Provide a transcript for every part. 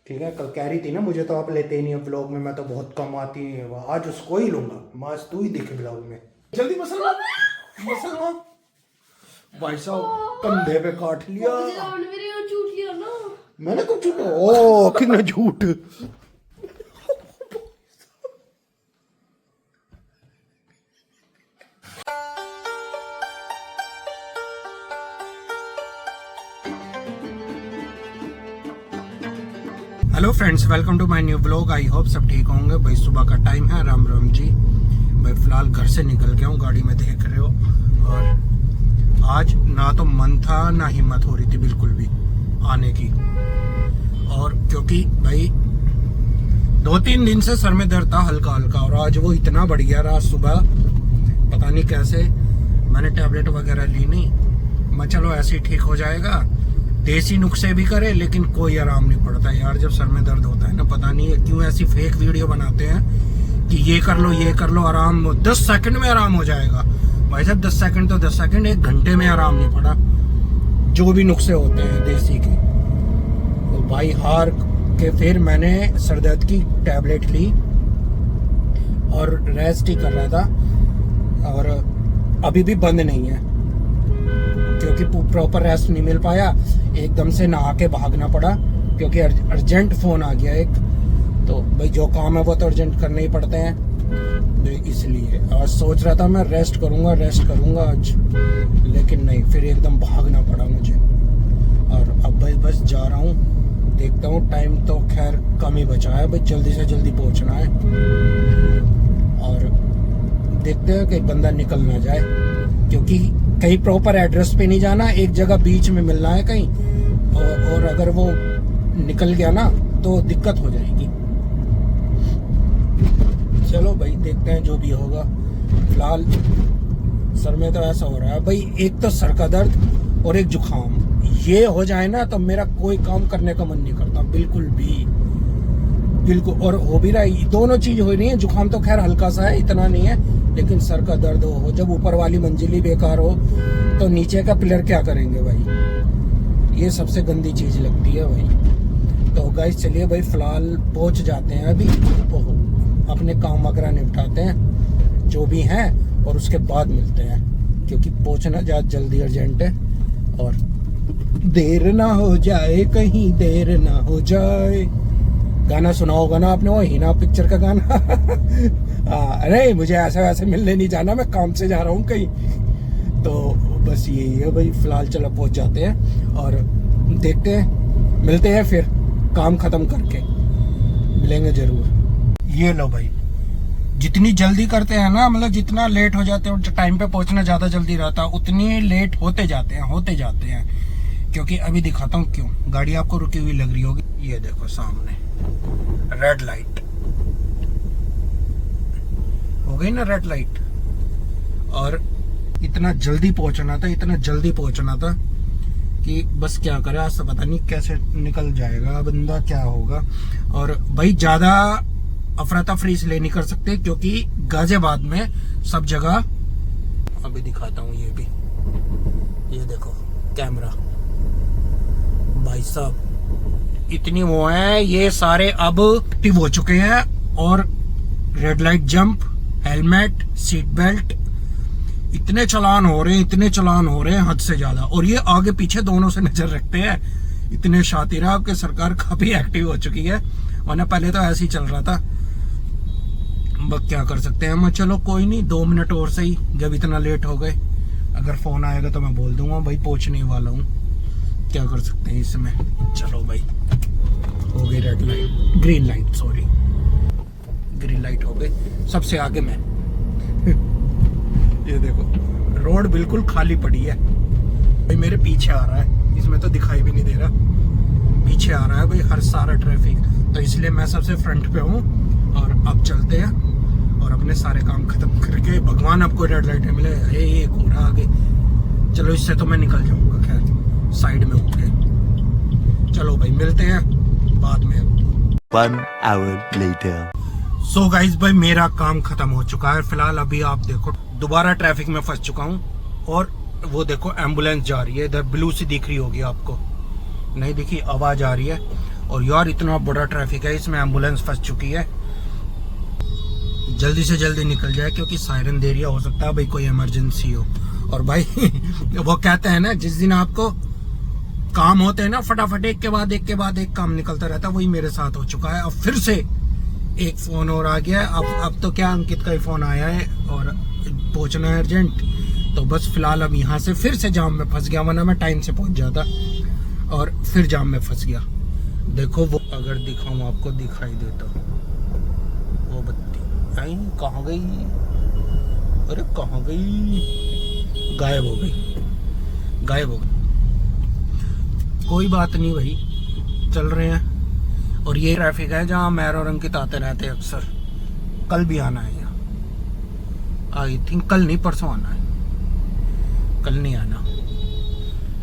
ठीक है, कल कह रही थी ना मुझे तो आप लेते ही नहीं हो ब्लॉग में, मैं तो बहुत कम आती है, आज उसको ही लूंगा, मास तू ही दिखे ब्लॉग में। जल्दी मसलमान मसलमान भाई साहब कंधे पे काट लिया। मैंने कुछ झूठ, ओ कितना झूठ। Hello friends, welcome to my new blog. I hope सब ठीक होंगे भाई। सुबह का टाइम है, राम राम जी भाई। फिलहाल घर से निकल गया हूँ, गाड़ी में देख रहे हो। और आज ना तो मन था ना हिम्मत हो रही थी बिल्कुल भी आने की। और क्योंकि भाई 2-3 दिन से सर में दर्द था हल्का हल्का, और आज वो इतना बढ़ गया। आज सुबह पता नहीं कैसे मैंने टैबलेट वगैरह ली नहीं, मैं चलो ऐसे ही ठीक हो जाएगा, देसी नुस्खे भी करे, लेकिन कोई आराम नहीं पड़ता यार। जब सर में दर्द होता है ना, पता नहीं है क्यों ऐसी फेक वीडियो बनाते हैं कि ये कर लो आराम 10 सेकंड में आराम हो जाएगा। भाई साहब 10 सेकंड तो 10 सेकंड, 1 घंटे में आराम नहीं पड़ा। जो भी नुस्खे होते हैं देसी के, तो भाई हार के फिर मैंने सर दर्द की टैबलेट ली और रेस्ट ही कर रहा था। और अभी भी बंद नहीं है क्योंकि प्रॉपर रेस्ट नहीं मिल पाया। एकदम से नहा के भागना पड़ा क्योंकि अर्जेंट फोन आ गया एक। तो भाई जो काम है वो तो अर्जेंट करने ही पड़ते हैं, तो इसलिए आज सोच रहा था मैं रेस्ट करूंगा आज, लेकिन नहीं, फिर एकदम भागना पड़ा मुझे। और अब भाई बस जा रहा हूँ, देखता हूँ। टाइम तो खैर कम ही बचा है भाई, जल्दी से जल्दी पहुंचना है। और देखते हैं कि बंदा निकल ना जाए, क्योंकि कहीं प्रॉपर एड्रेस पे नहीं जाना, एक जगह बीच में मिलना है कहीं। और अगर वो निकल गया ना तो दिक्कत हो जाएगी। चलो भाई देखते हैं जो भी होगा। फिलहाल सर में तो ऐसा हो रहा है भाई, एक तो सर का दर्द और एक जुकाम, ये हो जाए ना तो मेरा कोई काम करने का मन नहीं करता बिल्कुल भी, बिल्कुल। और हो भी रहा है, दोनों चीज हो रही है। जुकाम तो खैर हल्का सा है, इतना नहीं है, लेकिन सर का दर्द हो, जब ऊपर वाली मंजिल ही बेकार हो तो नीचे का पिलर क्या करेंगे भाई। ये सबसे गंदी चीज लगती है भाई। तो गाइस चलिए भाई, फिलहाल पहुंच जाते हैं अभी। ओहो, अपने काम वगैरह निपटाते हैं जो भी हैं, और उसके बाद मिलते हैं, क्योंकि पहुंचना जल्दी अर्जेंट है। और देर ना हो जाए, कहीं देर ना हो जाए। गाना सुना होगा ना आपने, वो हीना पिक्चर का गाना। अरे मुझे ऐसे वैसे मिलने नहीं जाना, मैं काम से जा रहा हूँ कहीं। तो बस यही है भाई। फिलहाल चलो पहुंच जाते हैं और देखते हैं, मिलते हैं फिर काम खत्म करके, मिलेंगे जरूर। ये लो भाई, जितनी जल्दी करते हैं ना, मतलब जितना लेट हो जाते हैं, टाइम पे पहुंचना ज्यादा जल्दी रहता है, उतनी लेट होते जाते हैं। क्योंकि अभी दिखाता हूँ क्यों। गाड़ी आपको रुकी हुई लग रही होगी, ये देखो सामने रेड लाइट हो गई ना, रेड लाइट। और इतना जल्दी पहुंचना था कि बस क्या करे, आज तो पता नहीं कैसे निकल जाएगा बंदा, क्या होगा। और भाई ज्यादा अफरा तफरी इसलिए नहीं कर सकते क्योंकि गाजियाबाद में सब जगह, अभी दिखाता हूँ ये भी, ये देखो कैमरा भाई साहब, इतनी वो है, ये सारे अब एक्टिव हो चुके हैं। और red light jump, helmet, seat belt, इतने चलान हो रहे हैं हद से ज्यादा। और ये आगे पीछे दोनों से नजर रखते हैं, इतने शातिर है आपके। सरकार काफी एक्टिव हो चुकी है, वरना पहले तो ऐसे ही चल रहा था। बस क्या कर सकते हैं हम, चलो कोई नहीं, 2 मिनट और सही। जब इतना लेट हो गए, अगर फोन आएगा तो मैं बोल दूंगा भाई पहुंचने वाला हूँ, क्या कर सकते हैं इसमें। चलो भाई, हो गई रेड लाइट, ग्रीन लाइट हो गई, सबसे आगे मैं। ये देखो रोड बिल्कुल खाली पड़ी है भाई, मेरे पीछे आ रहा है, इसमें तो दिखाई भी नहीं दे रहा, पीछे आ रहा है भाई हर सारा ट्रैफिक। तो इसलिए मैं सबसे फ्रंट पे हूँ। और अब चलते हैं और अपने सारे काम खत्म करके, भगवान आपको रेड लाइट मिले। एक हो रहा आगे, चलो इससे तो मैं निकल जाऊंगा, खैर साइड में होके। चलो भाई मिलते हैं बाद में। 1 hour later. सो गाइस भाई, मेरा काम खत्म हो चुका है। फिलहाल अभी आप देखो, दोबारा ट्रैफिक में फंस चुका हूँ। और वो देखो एम्बुलेंस जा रही है इधर, ब्लू सी दिख रही होगी आपको, नहीं दिखी, आवाज आ रही है। और यार इतना बड़ा ट्रैफिक है, इसमें एम्बुलेंस फंस चुकी है। जल्दी से जल्दी निकल जाए क्योंकि सायरन दे रहा, हो सकता है भाई कोई इमरजेंसी हो। और भाई वो कहते हैं ना, जिस दिन आपको काम होते हैं ना फटाफट एक के बाद एक काम निकलता रहता है, वही मेरे साथ हो चुका है। अब फिर से एक फोन और आ गया है। अब तो क्या अंकित का ही फोन आया है और पहुंचना है अर्जेंट। तो बस फिलहाल अब यहाँ से फिर से जाम में फंस गया, वरना मैं टाइम से पहुंच जाता, और फिर जाम में फंस गया। देखो वो अगर दिखाऊं आपको, दिखाई देता वो बत्ती आई कहाँ गई, अरे कहाँ गई, गायब हो गई। कोई बात नहीं भाई, चल रहे हैं। और ये ट्रैफिक है जहाँ मैर और अंकित आते रहते हैं अक्सर। कल भी आना है यहाँ, आई थिंक कल नहीं परसों आना है, कल नहीं आना।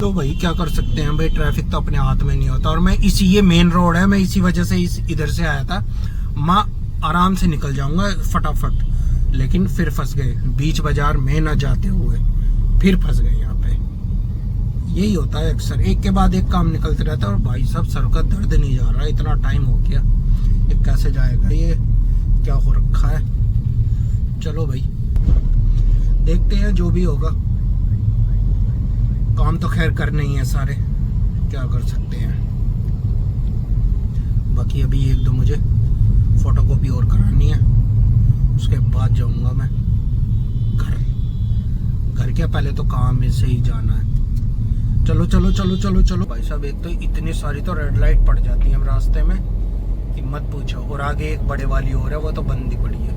तो भाई क्या कर सकते हैं भाई, ट्रैफिक तो अपने हाथ में नहीं होता। और मैं ये मेन रोड है, मैं इसी वजह से इधर से आया था। माँ आराम से निकल जाऊंगा फटाफट, लेकिन फिर फंस गए बीच बाजार में ना जाते हुए, फिर फंस गए यहाँ पे। यही होता है अक्सर, एक के बाद एक काम निकलते रहता है। और भाई साहब सर का दर्द नहीं जा रहा, इतना टाइम हो गया, ये कैसे जाएगा, ये क्या हो रखा है। चलो भाई देखते हैं जो भी होगा, काम तो खैर करने ही है सारे, क्या कर सकते हैं। बाकी अभी एक दो मुझे फोटोकॉपी और करानी है, उसके बाद जाऊंगा मैं घर के, पहले तो काम में से ही जाना है। चलो चलो चलो चलो चलो भाई साहब, एक तो इतनी सारी तो रेड लाइट पड़ जाती है रास्ते में कि मत पूछो। और आगे एक बड़े वाली और है, वो तो बंद ही पड़ी है,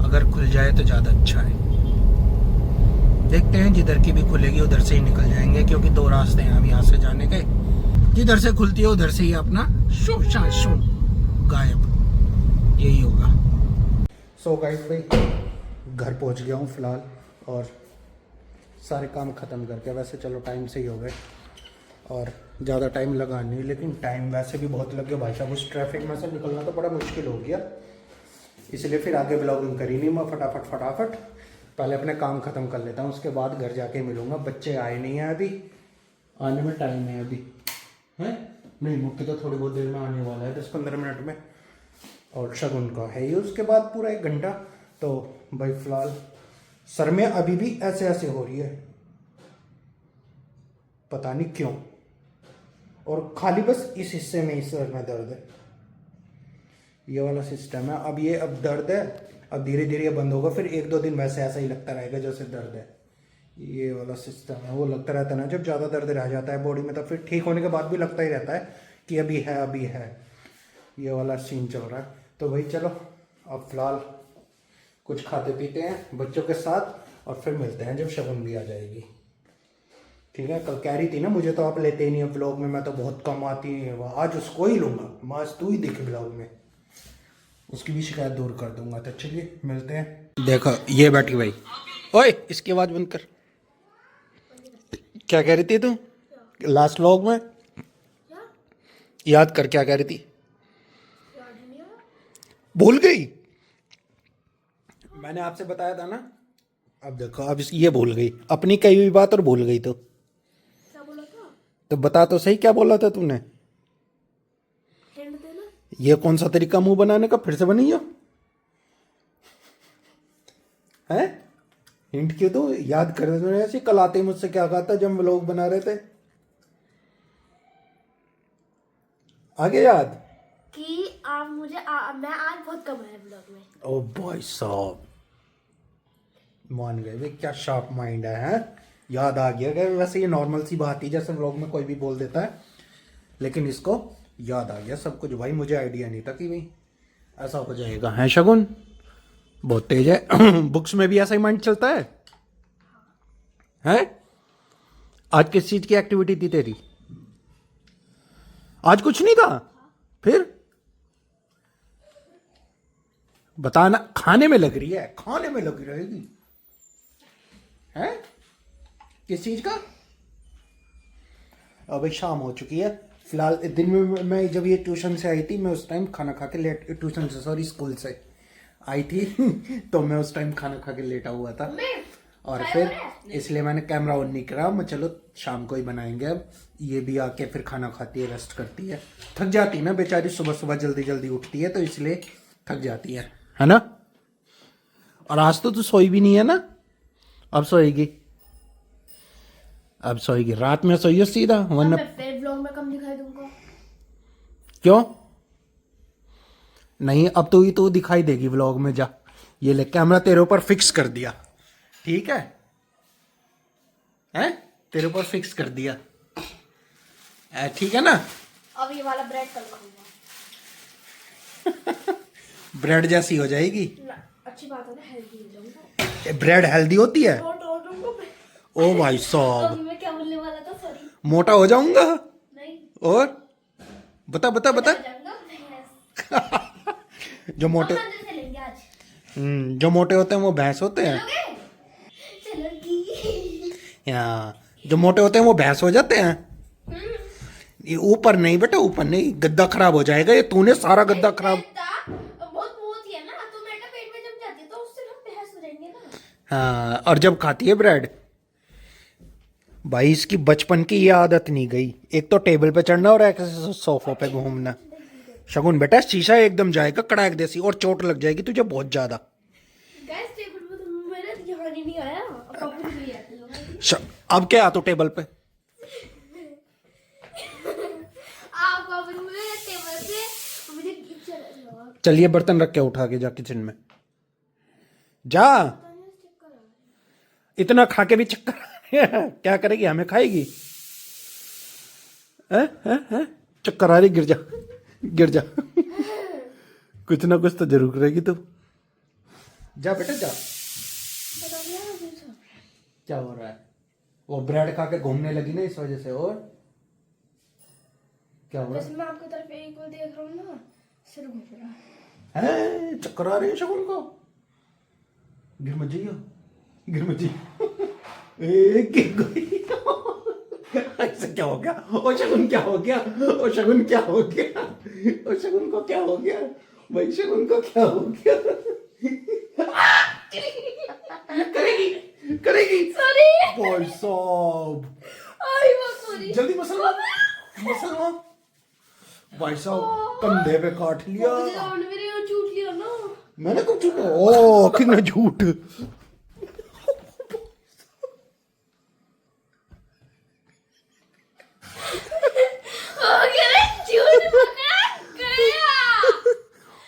अगर खुल जाए तो ज्यादा अच्छा है। देखते हैं, जिधर की भी खुलेगी उधर से ही निकल जाएंगे, क्योंकि दो रास्ते हैं हम यहाँ से जाने के, जिधर से खुलती है उधर से ही अपना शो गायब, यही होगा। सो गाइस भाई घर पहुँच गया हूँ फिलहाल, और सारे काम ख़त्म करके, वैसे चलो टाइम से ही हो गए और ज़्यादा टाइम लगा नहीं, लेकिन टाइम वैसे भी बहुत लग गया भाई साहब। उस ट्रैफिक में से निकलना तो बड़ा मुश्किल हो गया, इसलिए फिर आगे ब्लॉगिंग करी नहीं। मैं फटाफट पहले अपने काम ख़त्म कर लेता हूँ, उसके बाद घर जाके मिलूँगा। बच्चे आए नहीं हैं अभी, आने में टाइम है अभी, हैं नहीं मुख्य तो थोड़ी बहुत देर में आने वाला है, 10-15 मिनट में। और शगुन का है ये, उसके बाद पूरा 1 घंटा। तो भाई फिलहाल सर में अभी भी ऐसे ऐसे हो रही है, पता नहीं क्यों, और खाली बस इस हिस्से में ही सर में दर्द है, ये वाला सिस्टम है। अब दर्द है, अब धीरे धीरे ये बंद होगा, फिर 1-2 दिन वैसे ऐसा ही लगता रहेगा जैसे दर्द है। ये वाला सिस्टम है, वो लगता रहता है ना जब ज़्यादा दर्द रह जाता है बॉडी में, तो फिर ठीक होने के बाद भी लगता ही रहता है कि अभी है। ये वाला सीन चल रहा है। तो भाई चलो अब फिलहाल कुछ खाते पीते हैं बच्चों के साथ, और फिर मिलते हैं जब शगुन भी आ जाएगी। ठीक है, कल कह रही थी ना मुझे तो आप लेते ही नहीं ब्लॉग में, मैं तो बहुत कम आती है, आज उसको ही लूँगा, आज तू ही दिखे ब्लॉग में, उसकी भी शिकायत दूर कर दूंगा। तो चलिए मिलते हैं। देखो ये बैठी भाई, ओए इसकी आवाज़ बंद कर। क्या कह रही थी तू लास्ट व्लॉग में, याद कर क्या कह रही थी, भूल गई? मैंने आपसे बताया था ना, अब देखो अब ये भूल गई अपनी कही हुई बात, और भूल गई। तो क्या बोला था? तो बता तो सही क्या बोला था तूने। हिंट देना। ये कौन सा तरीका मुंह बनाने का, फिर से बनी हो है? हिंट क्यों तो याद कर रहे थे ऐसे, कल आते ही मुझसे क्या कहा था जब हम लोग बना रहे थे, आगे याद कि आप मुझे मैं आज बहुत कम है ब्लॉग में। ओ भाई साहब मान गए भाई, क्या शार्प माइंड है, हैं? याद आ गया। वैसे ये नॉर्मल सी बात ही, जैसे व्लॉग में कोई भी बोल देता है, लेकिन इसको याद आ गया सब कुछ। भाई मुझे आइडिया नहीं था कि भाई ऐसा हो जाएगा, है शगुन बहुत तेज है। बुक्स में भी ऐसा ही माइंड चलता है, हैं? आज किस चीज की एक्टिविटी थी तेरी? आज कुछ नहीं था, फिर बताना। खाने में लग रही है, खाने में लगी रहेगी, हैं? किस चीज का? अभी शाम हो चुकी है फिलहाल। दिन में मैं जब ये ट्यूशन से आई थी, मैं उस टाइम खाना खा के लेट, ट्यूशन से सॉरी स्कूल से आई थी तो मैं उस टाइम खाना खा के लेटा हुआ था। और फिर इसलिए मैंने कैमरा ऑन नहीं करा। मैं चलो शाम को ही बनाएंगे। अब ये भी आके फिर खाना खाती है, रेस्ट करती है, थक जाती है ना बेचारी, सुबह सुबह जल्दी जल्दी उठती है तो इसलिए थक जाती है ना। और आज तो तू सोई भी नहीं है ना, अब सोएगी, अब सोएगी, रात में सोइए सीधा, वरना मैं फिर व्लॉग में कम दिखाई दूंगा। क्यों नहीं, अब तो ही तो दिखाई देगी व्लॉग में। जा ये ले, कैमरा तेरे ऊपर फिक्स कर दिया, ठीक है, हैं तेरे ऊपर फिक्स कर दिया, ठीक है ना। अब ये वाला ब्रेड कल खाऊंगा। ब्रेड जैसी हो जाएगी। अच्छी बात है ना, हेल्दी हो जाऊंगा। ब्रेड हेल्दी होती है। और ओ भाई साहब, अभी मैं क्या बोलने वाला था, सॉरी। मोटा हो जाऊंगा। नहीं, और बता बता बता। हो जाऊंगा, भैंस। जो मोटे हम मंदिर से लेंगे आज। जो मोटे होते हैं वो भैंस होते हैं। चलोगी? हाँ, जो मोटे होते हैं वो भैंस हो जाते हैं। ये ऊपर नहीं बेटा, ऊपर नहीं, गद्दा खराब हो जाएगा। ये तूने सारा गद्दा खराब। बहुत बहुत ही है ना, तो मेरा पेट में जम जाती है तो उससे हम भैंस हो जाएंगे ना। हाँ, और जब खाती है ब्रेड, भाई इसकी बचपन की ये आदत नहीं गई। एक तो टेबल पे चढ़ना और एक सोफों पे घूमना। शगुन बेटा शीशा एकदम जाएगा कड़ाक जैसी, और चोट लग जाएगी तुझे बहुत ज्यादा। गैस टेबल पे तो मेरा ध्यान ही नहीं आया। अब पापा को ले आते हैं। अब क्या तो टेबल पे आप पापा को मेरे टेबल पे मुझे चला। चलिए, बर्तन रख के उठा के जा किचन में जा। इतना खा के भी चक्कर आ रहे हैं। क्या करेगी, हमें खाएगी? चक्कर आ रही, गिर जा गिर जा। कुछ ना कुछ तो जरूर करेगी तू। जा बेटा जा। क्या हो रहा है? वो ब्रेड खा के घूमने लगी ना इस वजह से। और क्या हो रहा है? मैं आपकी तरफ एक बार देख रहा हूँ ना, सिर घूम रहा है, चक्कर आ रही है शगुन को। गिर मत जाइयो, गिर मत जाइयो। गिर गई। ऐसे क्या हो गया? ओ शगुन क्या हो गया? ओ शगुन क्या हो गया? ओ शगुन को क्या हो गया? भाई शगुन को क्या हो गया? करेगी करेगी। सॉरी भाई साहब, सॉरी। जल्दी मसलवा मसलवा। भाई साहब कंधे पे काट लिया। मेरे झूठ लिया ना मैंने कुछ झूठ। ओ कितना झूठ।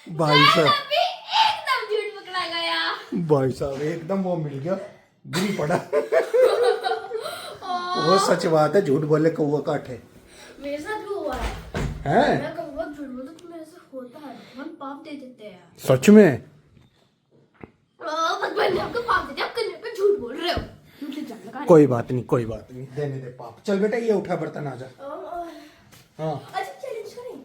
भाई साहब, एकदम झूठ पकड़ा गया। भाई साहब एकदम वो मिल गया, गिरी पड़ा। वो सच बात है, झूठ बोले कौवा काटे। मेरे साथ भी हुआ है। मैं कौवा झूठ बोलता तो मेरे से होता है, हम पाप दे देते हैं। सच में? भगवान ने आपको पाप दे दिया, आप कन्या पे झूठ बोल रहे हो। झूठ जान लगा। कोई बात नहीं, कोई बात नहीं, देने दे पाप। चल बेटा ये उठा बर्तन, आजा। हाँ, अच्छा चैलेंज करें।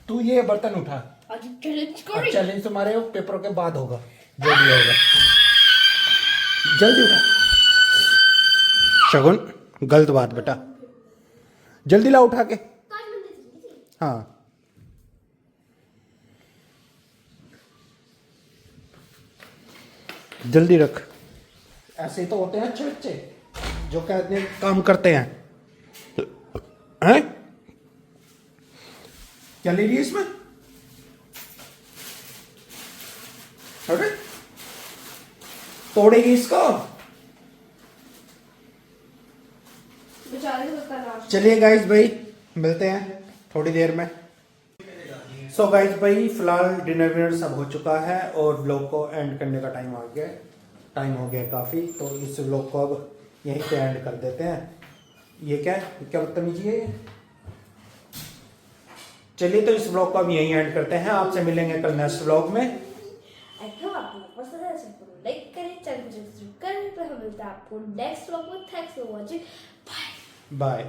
तू ये बर्तन उठा। अच्छा चैलेंज करें। चैलेंज तुम्हारे पेपरों के बाद होगा, जो भी होगा। जल्दी उठा। शगुन गलत बात बेटा, जल्दी ला उठा के। हाँ जल्दी रख। ऐसे ही तो होते हैं अच्छे बच्चे, जो कहते हैं काम करते हैं। हैं? क्या ले लिया इसमें? अरे तोड़ेगी इसको। चलिए गाइस भाई, मिलते हैं थोड़ी देर में। सो गाइस भाई, फिलहाल डिनर विनर सब हो चुका है और व्लॉग को एंड करने का टाइम आ गया। टाइम हो गया काफ़ी, तो इस व्लॉग को अब यहीं पे एंड कर देते हैं। ये क्या बदतमीजी है ये? चलिए तो इस व्लॉग को अब यहीं एंड करते हैं। आपसे मिलेंगे कल नेक्स्ट व्लॉग में। लाइक करें, चैनल को सब्सक्राइब करें। तो हम मिलते हैं आपको नेक्स्ट व्लॉग में। Thanks for watching. Bye bye.